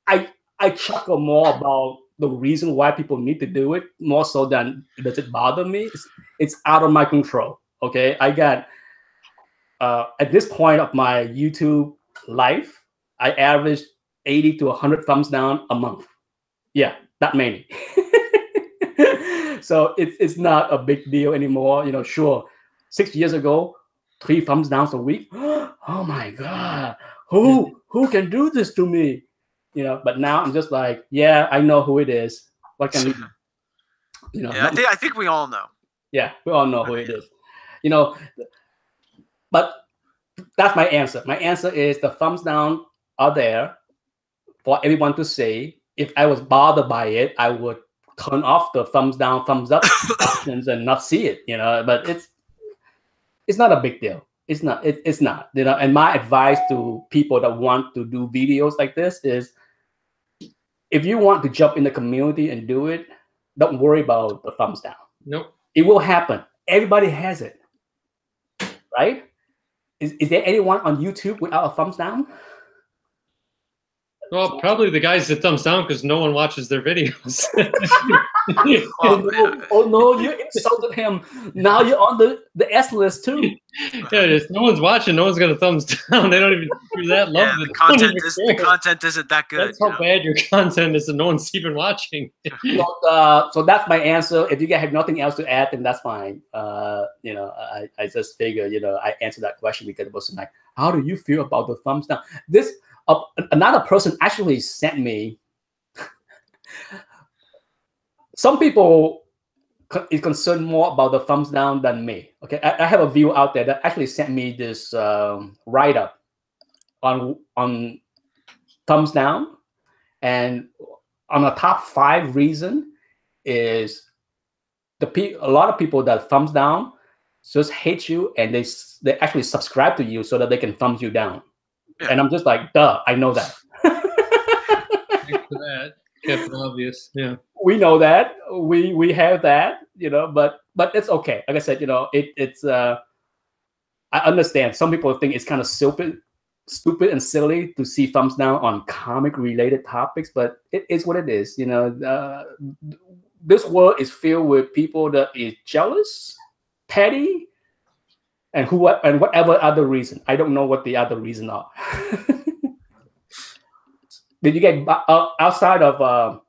I chuckle more about the reason why people need to do it, more so than does it bother me. It's out of my control. Okay, I got at this point of my YouTube life, I average 80 to 100 thumbs down a month. Yeah, that many. So it's not a big deal anymore. Sure, 6 years ago, 3 thumbs downs a week. Oh my God, who can do this to me? But now I'm just like, yeah, I know who it is. What can we do? You know, Yeah, I think we all know. Yeah, we all know who it is. You know, but that's my answer. My answer is the thumbs down are there for everyone to say. If I was bothered by it, I would turn off the thumbs down, thumbs up options and not see it. You know, but it's not a big deal. It's not. It's not. You know, and my advice to people that want to do videos like this is, if you want to jump in the community and do it, don't worry about the thumbs down. Nope. It will happen. Everybody has it, right? Is there anyone on YouTube without a thumbs down? Well, probably the guys that thumbs down because no one watches their videos. Oh no, you insulted him. Now you're on the S list too. Yeah, no one's watching. No one's gonna thumbs down. They don't even do that. Love Yeah, it. the content isn't that good. That's how bad your content is, and no one's even watching. So that's my answer. If you guys have nothing else to add, then that's fine. You know, I just figured, you know, I answered that question because it was like, how do you feel about the thumbs down? This another person actually sent me. Some people is concerned more about the thumbs down than me. Okay, I have a viewer out there that actually sent me this write up on thumbs down, and on the top 5 reason is a lot of people that thumbs down just hate you, and they actually subscribe to you so that they can thumbs you down. Yeah. And I'm just like, duh, I know that. Thanks for that. Captain Obvious, yeah. We know that. We have that, you know, but it's okay. Like I said, you know, it's I understand. Some people think it's kind of stupid and silly to see thumbs down on comic related topics, but it is what it is. You know, this world is filled with people that is jealous, petty, and whatever other reason. I don't know what the other reason are. Did you get outside of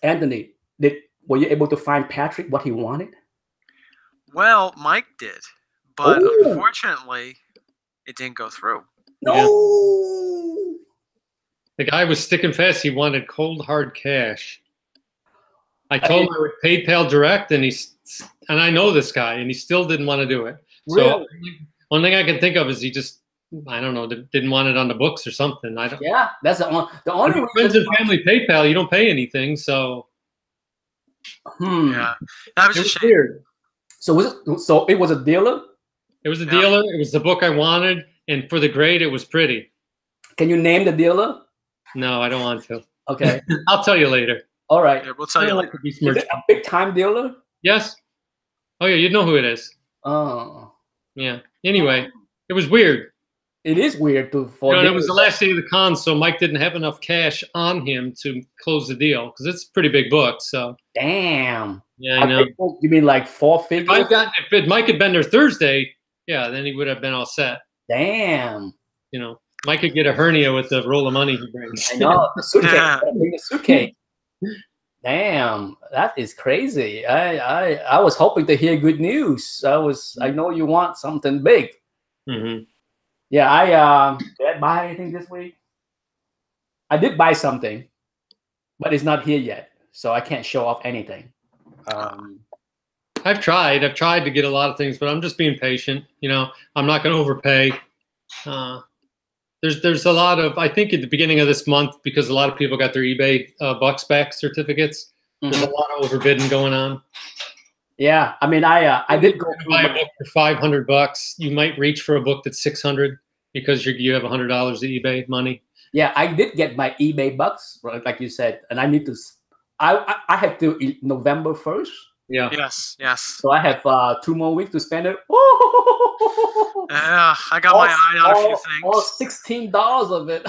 Anthony? Were you able to find Patrick what he wanted? Well, Mike did, but unfortunately, it didn't go through. No. Yeah. The guy was sticking fast. He wanted cold hard cash. I told him I would PayPal direct, and I know this guy, and he still didn't want to do it. Really? So one thing I can think of is he just, I don't know, didn't want it on the books or something. I don't. Yeah, that's the only friends and family PayPal. You don't pay anything, so. Yeah, that was a shame. Weird. So it was a dealer. It was a dealer. It was the book I wanted, and for the grade, it was pretty. Can you name the dealer? No, I don't want to. Okay, I'll tell you later. All right, yeah, we'll tell you later. Is it a big time dealer? Yes. Oh yeah, you know who it is. Oh. Yeah. Anyway, it was weird. It is weird to. It was the last day of the con, so Mike didn't have enough cash on him to close the deal because it's a pretty big book. So. Damn. Yeah, I know. You mean like 4 figures? If Mike had been there Thursday, yeah, then he would have been all set. Damn. You know, Mike could get a hernia with the roll of money he brings. I know, the suitcase. Bring the suitcase. Damn, that is crazy. I was hoping to hear good news. I know you want something big. Mm-hmm. Yeah, did I buy anything this week? I did buy something, but it's not here yet, so I can't show off anything. I've tried to get a lot of things, but I'm just being patient. You know, I'm not going to overpay. There's a lot of, I think at the beginning of this month, because a lot of people got their eBay bucks back certificates, there's a lot of overbidding going on. Yeah, I mean, I did go buy a book for $500. You might reach for a book that's $600 because you have $100 of eBay money. Yeah, I did get my eBay bucks, like you said, and I need to. I have to November 1st. Yeah. Yes. So I have 2 more weeks to spend it. Yeah, I got my eye on a few things. All $16 of it.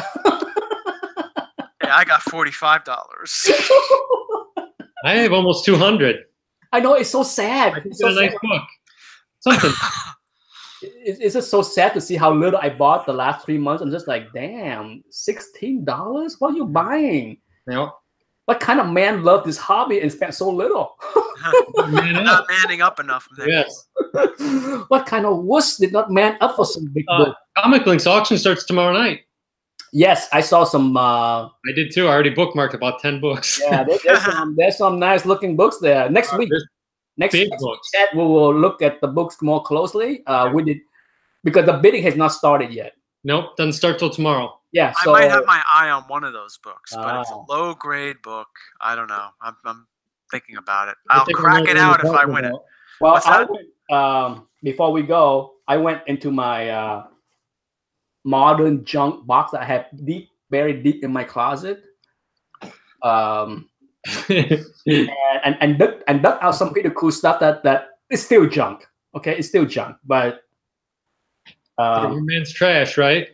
Yeah, I got $45. I have almost 200. I know, it's so sad. It's a nice book. Something. It's just so sad to see how little I bought the last 3 months. I'm just like, damn, $16? What are you buying? Yeah. What kind of man loved this hobby and spent so little? Not manning up enough. Yes. What kind of wuss did not man up for some big book? Comic Links auction starts tomorrow night. Yes, I saw some. I did too. I already bookmarked about 10 books. Yeah, there's some nice looking books there. Next week, next big week, books. we will look at the books more closely. We did because the bidding has not started yet. Nope, doesn't start till tomorrow. Yeah, so I might have my eye on one of those books, but it's a low grade book. I don't know. I'm thinking about it. I'll crack it out if I win it. Well, I went, before we go, I went into my modern junk box that I have buried deep in my closet. And dug out some pretty cool stuff that is still junk. Okay, it's still junk, but man's trash, right?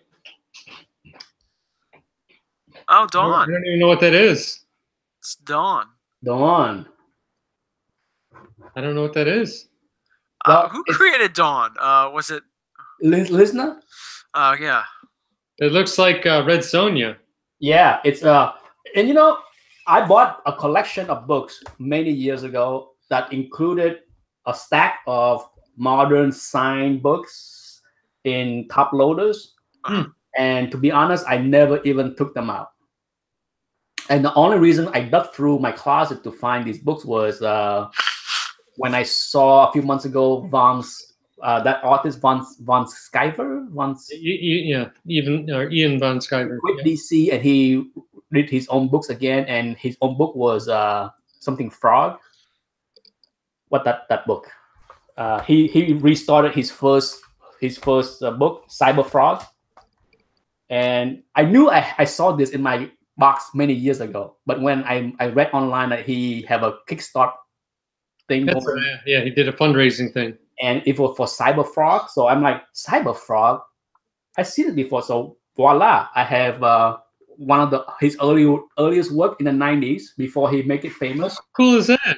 Oh, Dawn. I don't even know what that is. It's Dawn. Dawn. I don't know what that is. Who created Dawn? Was it Listener? Yeah. It looks like Red Sonja. Yeah, it's and you know, I bought a collection of books many years ago that included a stack of modern signed books in top loaders. And to be honest, I never even took them out. And the only reason I dug through my closet to find these books was when I saw a few months ago that artist von Sciver, Ian von Sciver quit DC, and he did his own books again, and his own book was something Frog. What that book? He restarted his first book, Cyber Frog, and I knew I saw this in my box many years ago, but when I read online that he have a Kickstart thing, he did a fundraising thing, and it was for Cyber Frog. So I'm like, Cyber Frog, I've seen it before. So voila, I have one of his earliest work in the 90s before he make it famous. How cool is that?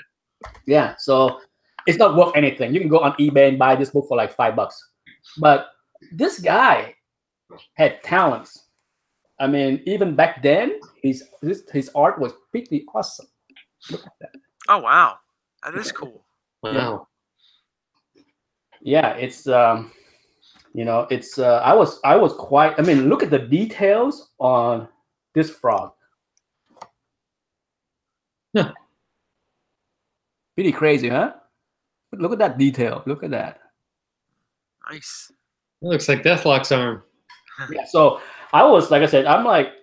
Yeah, so it's not worth anything. You can go on eBay and buy this book for like $5, but this guy had talents. I mean, even back then, his art was pretty awesome. Look at that. Oh wow, that is cool. Wow. Yeah, it's it's I was quite. I mean, look at the details on this frog. Yeah. Pretty crazy, huh? But look at that detail. Look at that. Nice. It looks like Deathlock's arm. Yeah. So I was, like I said, I'm like,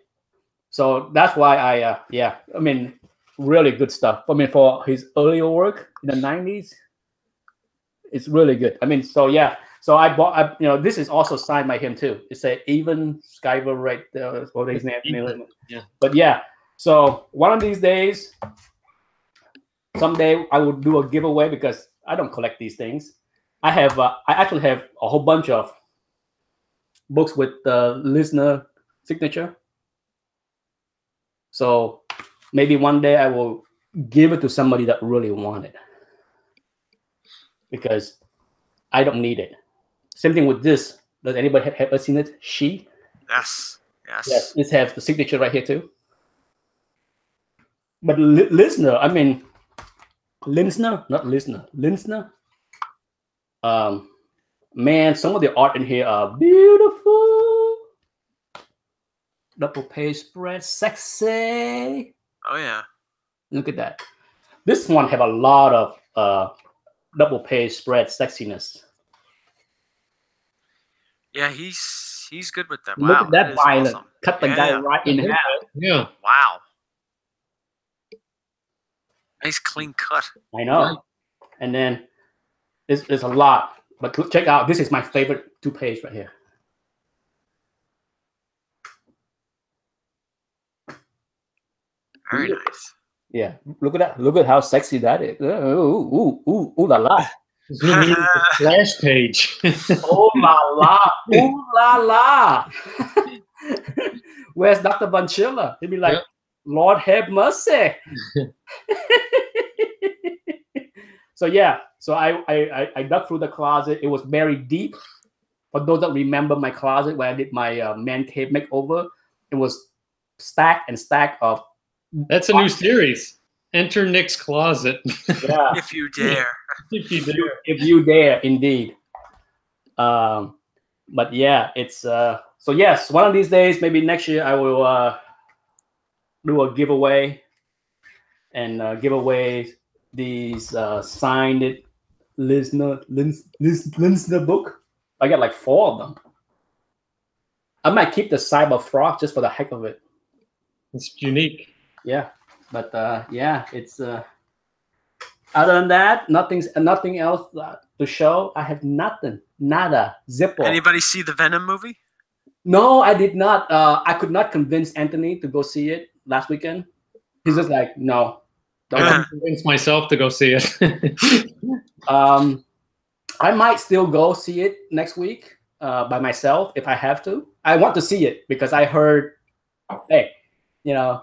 so that's why I mean, really good stuff. I mean, for his earlier work in the 90s, it's really good. I mean, so yeah. So I bought, this is also signed by him too. It's a Even Sciver right there. What his name? Yeah. But yeah. So one of these days, someday I will do a giveaway because I don't collect these things. I actually have a whole bunch of books with the listener signature. So maybe one day I will give it to somebody that really want it, because I don't need it. Same thing with this. Does anybody have seen it? She? Yes. This has the signature right here too. But listener, I mean, Linsner, not listener, Linsner. Man, some of the art in here are beautiful. Double page spread, sexy. Oh yeah. Look at that. This one have a lot of double page spread sexiness. Yeah, he's good with that. Look wow, at that violent. Awesome. Cut the guy right in half. Yeah. Wow. Nice clean cut. I know. And then there's a lot. But check out, this is my favorite 2-page right here. Very nice. Yeah, look at that. Look at how sexy that is. Ooh la la. Flash page. Oh la la. Ooh la la. Where's Dr. Von Schiller? He'd be like, Lord have mercy. So yeah, so I dug through the closet. It was very deep. For those that remember my closet where I did my man cave makeover, it was stack of. That's a new series. Enter Nick's closet. Yeah. If you dare. If you dare, indeed. But yeah, it's so So yes, one of these days, maybe next year, I will do a giveaway and give away these signed listener book. I got like 4 of them. I might keep the Cyber Frog just for the heck of it. It's unique. Yeah, but yeah, it's other than that, nothing else to show. I have nothing, nada, zippo. Anybody see the Venom movie? No, I did not. I could not convince Anthony to go see it last weekend. He's just like, no. I convinced myself to go see it. I might still go see it next week by myself if I have to. I want to see it because I heard, hey, you know,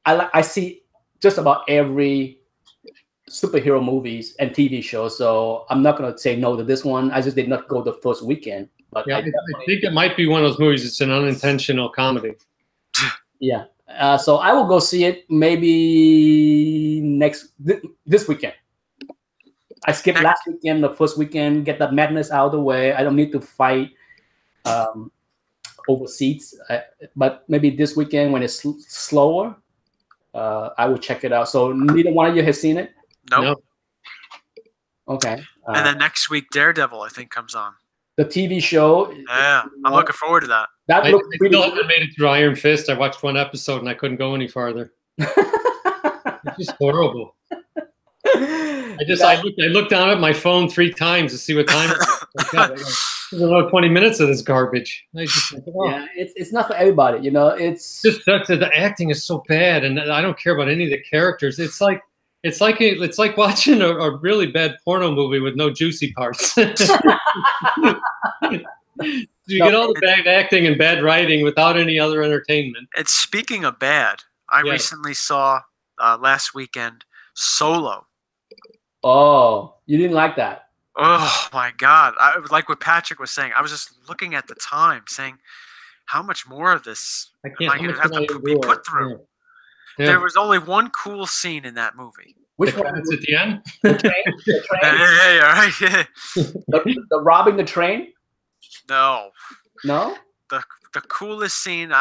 I see just about every superhero movies and TV shows, so I'm not gonna say no to this one. I just did not go the first weekend, but yeah, I think it might be one of those movies. It's an unintentional comedy. Yeah, so I will go see it maybe this weekend. I skipped last weekend, the first weekend, get that madness out of the way. I don't need to fight over seats, but maybe this weekend when it's slower, I will check it out. So neither one of you has seen it? Nope. No. Okay. And then next week, Daredevil, I think, comes on. The TV show. Yeah, I'm looking forward to that. That looks I pretty still good. haven't made it through Iron Fist. I watched 1 episode and I couldn't go any farther. It's just horrible. I looked down at my phone 3 times to see what time it was. There's another 20 minutes of this garbage. I just think, oh. Yeah, it's not for everybody, you know. It's just such that the acting is so bad, and I don't care about any of the characters. It's like watching a really bad porno movie with no juicy parts. You get all the bad acting and bad writing without any other entertainment. And speaking of bad, I recently saw last weekend Solo. Oh, you didn't like that? Oh my God! Like what Patrick was saying, I was just looking at the time, saying, "How much more of this am I going to have to be put through?" Yeah. There was only one cool scene in that movie. Which one? It's at the end. The train. Yeah, right. Yeah. The robbing the train. No. No. The coolest scene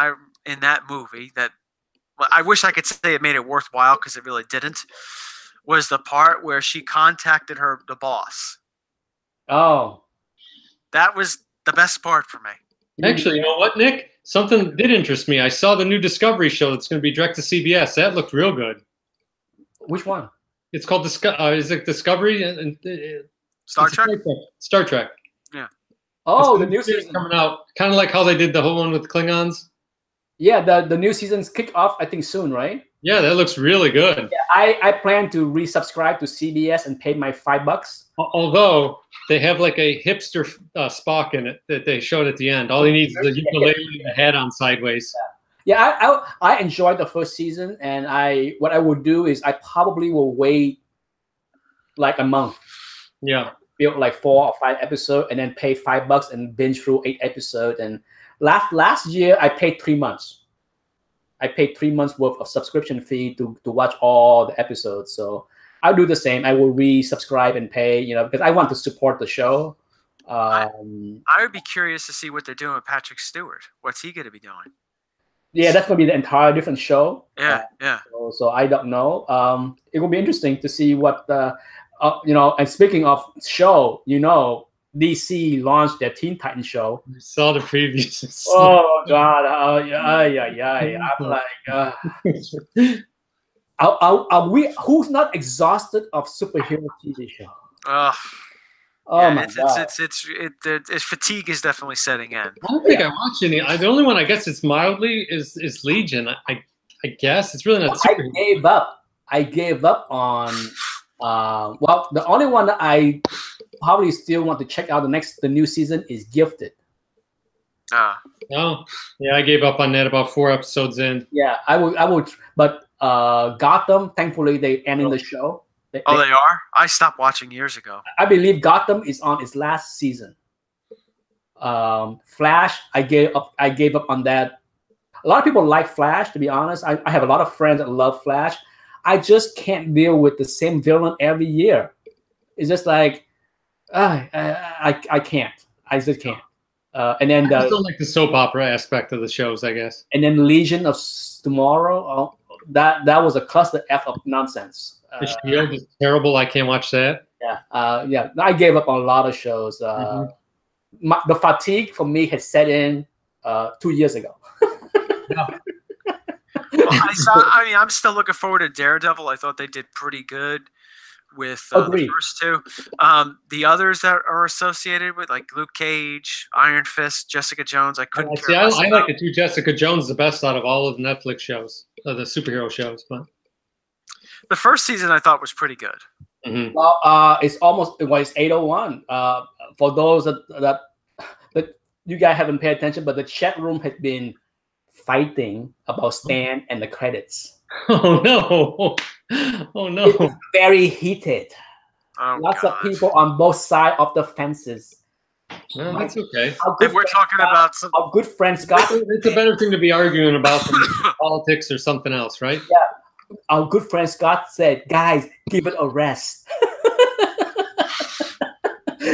in that movie that I wish I could say it made it worthwhile because it really didn't. Was the part where she contacted the boss. Oh. That was the best part for me. Actually, you know what, Nick? Something did interest me. I saw the new Discovery show that's going to be direct to CBS. That looked real good. Which one? It's called is it Discovery? Star Trek? Star Trek. Yeah. Oh, the new season coming out. Kind of like how they did the whole one with Klingons. Yeah, the new season's kick off, I think, soon, right? Yeah, that looks really good. Yeah, I plan to resubscribe to CBS and pay my $5. Although they have like a hipster Spock in it that they showed at the end. All he needs is a ukulele and a hat on sideways. Yeah, I enjoyed the first season, and what I would do is I probably will wait like a month. Yeah. Build like 4 or 5 episodes, and then pay $5 and binge through 8 episodes. And last year I paid 3 months. I paid 3 months worth of subscription fee to watch all the episodes. So I'll do the same. I will resubscribe and pay, you know, because I want to support the show. I would be curious to see what they're doing with Patrick Stewart. What's he going to be doing? Yeah, that's going to be the entire different show. Yeah. So I don't know. It will be interesting to see what, you know, and speaking of show, you know, DC launched their Teen Titans show. I saw the previews. Oh God! Yeah. I'm like, are we? Who's not exhausted of superhero TV show? Oh my God! It's fatigue is definitely setting in. I don't think I watched any. The only one I guess it's mildly is Legion. I guess it's really not. I gave up on. Well, the only one that I probably still want to check out the new season is Gifted. Oh, yeah, I gave up on that about 4 episodes in. Yeah, I would, but Gotham, thankfully, they ended the show. They are? I stopped watching years ago. I believe Gotham is on its last season. Flash, I gave up on that. A lot of people like Flash, to be honest. I have a lot of friends that love Flash. I just can't deal with the same villain every year. It's just like, I can't. I just can't. And then I still like the soap opera aspect of the shows, I guess. And then Legion of Tomorrow. That was a cluster F of nonsense. The Shield is terrible. I can't watch that. Yeah, yeah. I gave up on a lot of shows. The fatigue for me had set in 2 years ago. Well, I'm still looking forward to Daredevil. I thought they did pretty good with the first two. The others that are associated with, like Luke Cage, Iron Fist, Jessica Jones, I couldn't care less I like the two Jessica Jones the best out of all of the Netflix shows, the superhero shows. But the first season I thought was pretty good. Mm-hmm. Well, it's 8:01. For those that you guys haven't paid attention, but the chat room has been fighting about Stan and the credits. Oh no! Oh no! It's very heated. Oh, Lots of people on both sides of the fences. No, that's okay. If we're talking about our good friend Scott, it's a better thing to be arguing about than politics or something else, right? Yeah. Our good friend Scott said, "Guys, give it a rest.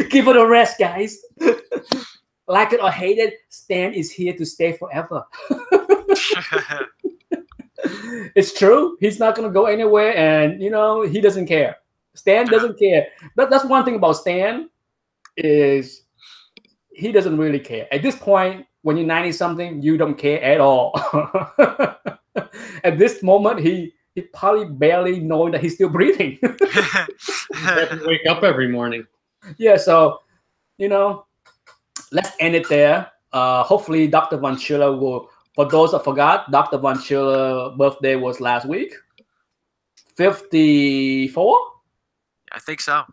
Give it a rest, guys. Like it or hate it, Stan is here to stay forever." It's true. He's not gonna go anywhere, and he doesn't care. Stan doesn't care. That's one thing about Stan is he doesn't really care. At this point, when you're 90-something, you don't care at all. At this moment, he probably barely knowing that he's still breathing. You have to wake up every morning. Yeah, so let's end it there. Hopefully, Dr. Von Schiller will. For those that forgot, Dr. Von Schiller's birthday was last week. 54? I think so.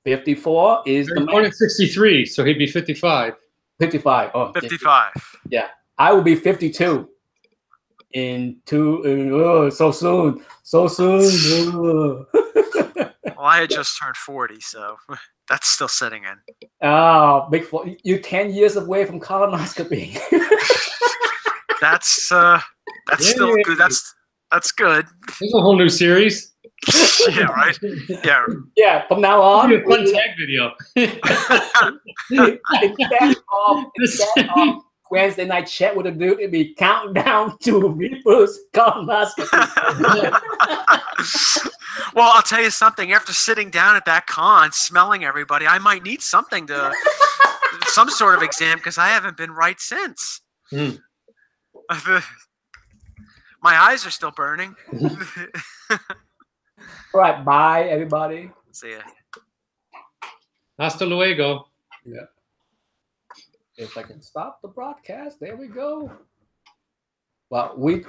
54 is the born at 63, so he'd be 55. 55. Oh, 55. Yeah. I will be 52 so soon. So soon. Well, I had just turned 40, so that's still sitting in. Oh, big 4. You're 10 years away from colonoscopy. That's still good. That's good. There's a whole new series. Yeah, right. Yeah. Yeah. From now on, a fun tag video. Instead of Wednesday night chat with a dude, it'd be countdown to Reaper's colonoscopy. Well, I'll tell you something. After sitting down at that con, smelling everybody, I might need something some sort of exam because I haven't been right since. Mm. My eyes are still burning. All right, bye, everybody. See ya. Hasta luego. Yeah. If I can stop the broadcast, there we go. Well, we